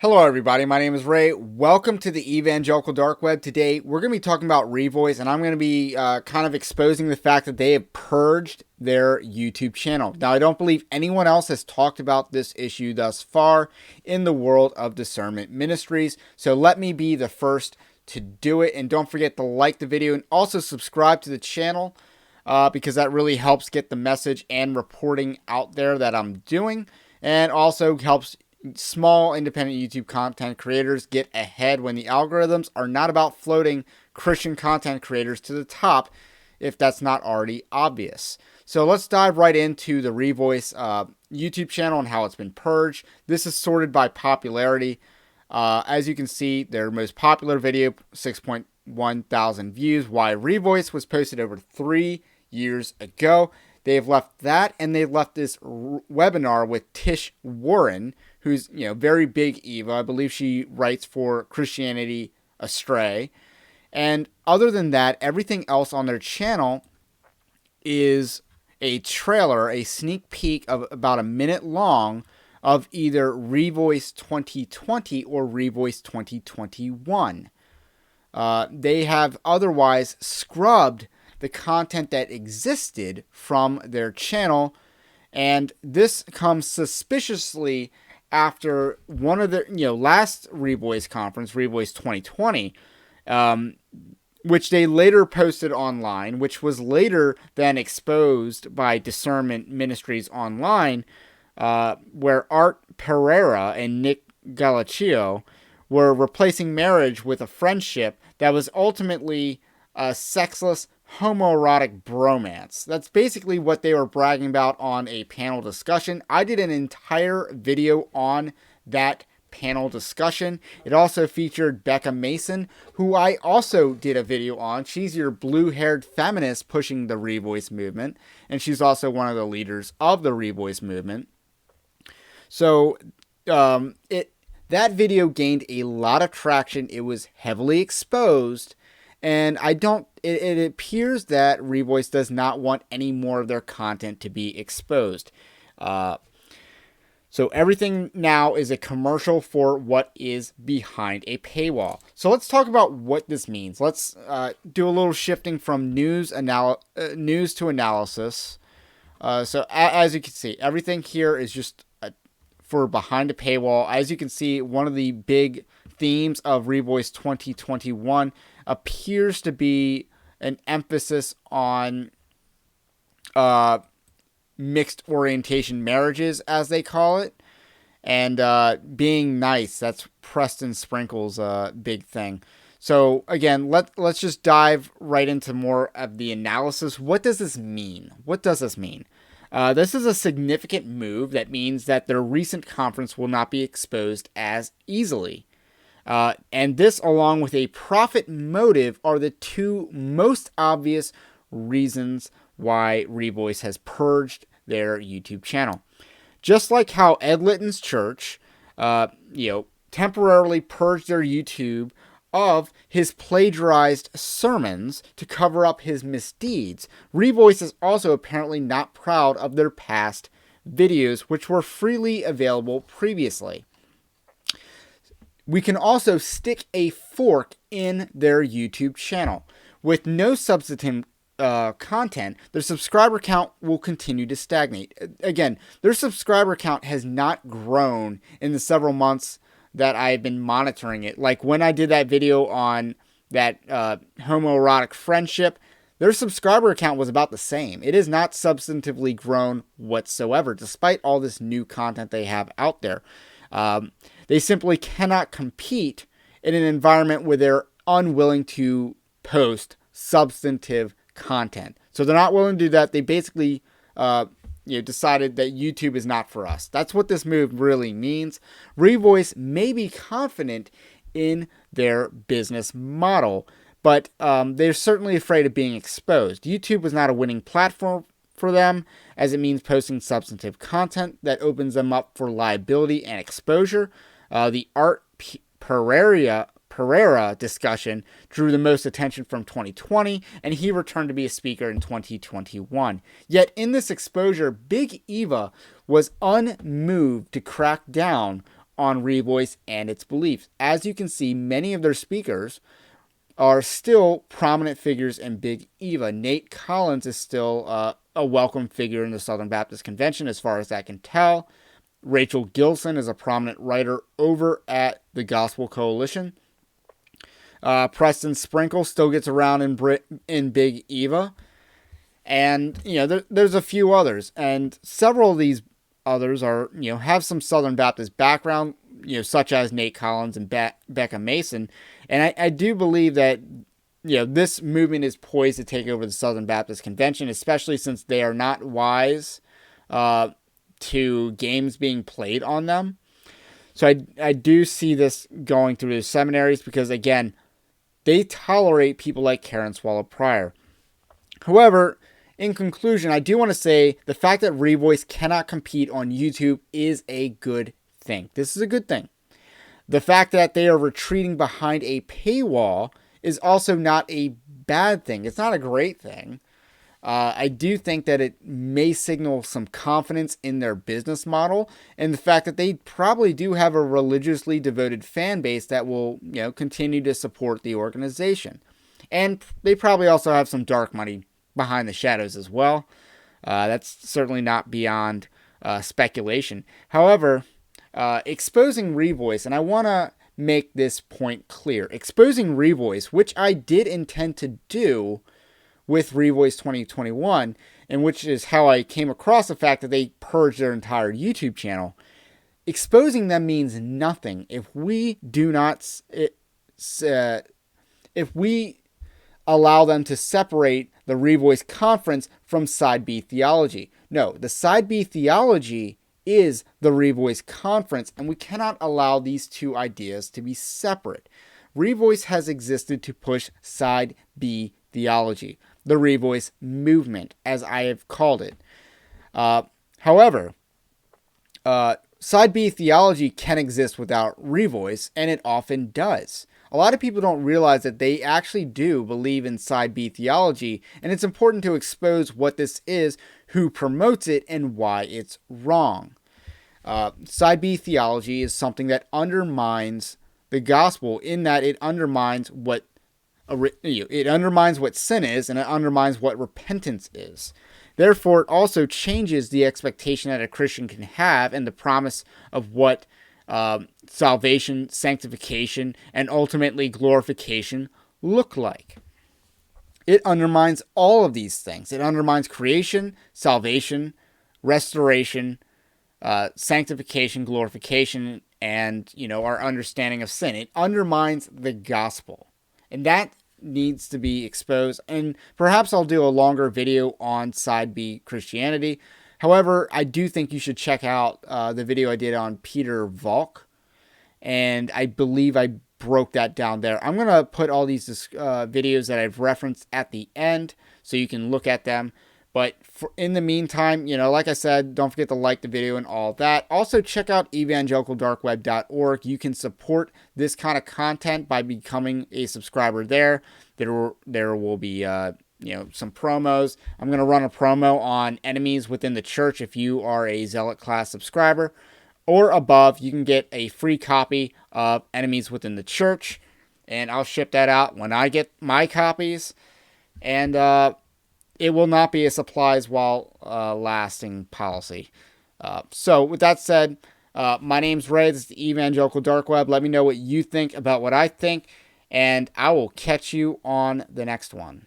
Hello everybody, my name is Ray. Welcome to the Evangelical Dark Web. Today we're going to be talking about Revoice, and I'm going to be kind of exposing the fact that they have purged their YouTube channel. Now, I don't believe anyone else has talked about this issue thus far in the world of discernment ministries, so let me be the first to do it. And don't forget to like the video and also subscribe to the channel because that really helps get the message and reporting out there that I'm doing, and also helps small independent YouTube content creators get ahead when the algorithms are not about floating Christian content creators to the top, if that's not already obvious. So let's dive right into the Revoice YouTube channel and how it's been purged. This is sorted by popularity. As you can see, their most popular video, 6.1 thousand views. Why Revoice was posted over 3 years ago. They've left that, and they've left this webinar with Tish Warren, who's, very big Eva. I believe she writes for Christianity Astray. And other than that, everything else on their channel is a trailer, a sneak peek of about a minute long of either Revoice 2020 or Revoice 2021. They have otherwise scrubbed the content that existed from their channel, and this comes suspiciously after one of their last Revoice conference, Revoice 2020, which they later posted online, which was later then exposed by Discernment Ministries Online, where Art Pereira and Nick Galaccio were replacing marriage with a friendship that was ultimately a sexless homoerotic bromance. That's basically what they were bragging about on a panel discussion. I did an entire video on that panel discussion. It also featured Becca Mason, who I also did a video on. She's your blue-haired feminist pushing the Revoice movement, and she's also one of the leaders of the Revoice movement. So that video gained a lot of traction. It was heavily exposed, and it appears that Revoice does not want any more of their content to be exposed. So everything now is a commercial for what is behind a paywall. So let's talk about what this means. Let's do a little shifting from news to analysis. So as you can see, everything here is just for behind a paywall. As you can see, one of the big themes of Revoice 2021 appears to be an emphasis on mixed orientation marriages, as they call it, and being nice. That's Preston Sprinkle's big thing. So again, let's just dive right into more of the analysis. What does this mean? This is a significant move that means that their recent conference will not be exposed as easily. And this, along with a profit motive, are the two most obvious reasons why Revoice has purged their YouTube channel. Just like how Ed Litton's church, temporarily purged their YouTube of his plagiarized sermons to cover up his misdeeds, Revoice is also apparently not proud of their past videos, which were freely available previously. We can also stick a fork in their YouTube channel. With no substantive content, their subscriber count will continue to stagnate. Again, their subscriber count has not grown in the several months that I've been monitoring it. Like when I did that video on that homoerotic friendship, their subscriber count was about the same. It has not substantively grown whatsoever, despite all this new content they have out there. They simply cannot compete in an environment where they're unwilling to post substantive content. So they're not willing to do that. They basically decided that YouTube is not for us. That's what this move really means. Revoice may be confident in their business model, but they're certainly afraid of being exposed. YouTube was not a winning platform for them, as it means posting substantive content that opens them up for liability and exposure. The Art Pereira discussion drew the most attention from 2020, and he returned to be a speaker in 2021. Yet in this exposure, Big Eva was unmoved to crack down on Revoice and its beliefs. As you can see, many of their speakers are still prominent figures in Big Eva. Nate Collins is still a welcome figure in the Southern Baptist Convention, as far as I can tell. Rachel Gilson is a prominent writer over at the Gospel Coalition. Preston Sprinkle still gets around in Big Eva. And, there's a few others. And several of these others are, have some Southern Baptist background, such as Nate Collins and Becca Mason. And I do believe that, this movement is poised to take over the Southern Baptist Convention, especially since they are not wise to games being played on them. So I do see this going through the seminaries because, again, they tolerate people like Karen Swallow Prior. However, in conclusion, I do want to say the fact that Revoice cannot compete on YouTube is a good thing. This is a good thing. The fact that they are retreating behind a paywall is also not a bad thing. It's not a great thing. I do think that it may signal some confidence in their business model and the fact that they probably do have a religiously devoted fan base that will, continue to support the organization. And they probably also have some dark money behind the shadows as well. That's certainly not beyond speculation. However, exposing Revoice, and I want to make this point clear, exposing Revoice, which I did intend to do with Revoice 2021, and which is how I came across the fact that they purged their entire YouTube channel. Exposing them means nothing if we do not, if we allow them to separate the Revoice conference from Side B theology. No, the Side B theology is the Revoice conference, and we cannot allow these two ideas to be separate. Revoice has existed to push Side B theology, the Revoice movement, as I have called it. However, Side B theology can exist without Revoice, and it often does. A lot of people don't realize that they actually do believe in Side B theology, and it's important to expose what this is, who promotes it, and why it's wrong. Side B theology is something that undermines the gospel in that it undermines what sin is, and it undermines what repentance is. Therefore, it also changes the expectation that a Christian can have and the promise of what salvation, sanctification, and ultimately glorification look like. It undermines all of these things. It undermines creation, salvation, restoration, sanctification, glorification, and, our understanding of sin. It undermines the gospel. And that needs to be exposed. And perhaps I'll do a longer video on Side B Christianity. However, I do think you should check out the video I did on Peter Valk. And I believe I broke that down there. I'm going to put all these videos that I've referenced at the end so you can look at them. But in the meantime, like I said, don't forget to like the video and all that. Also, check out evangelicaldarkweb.org. You can support this kind of content by becoming a subscriber there. There will be some promos. I'm going to run a promo on enemies within the church. If you are a Zealot class subscriber or above, you can get a free copy of Enemies Within the Church, and I'll ship that out when I get my copies. And it will not be a supplies while lasting policy. So with that said, my name's Ray. This is the Evangelical Dark Web. Let me know what you think about what I think, and I will catch you on the next one.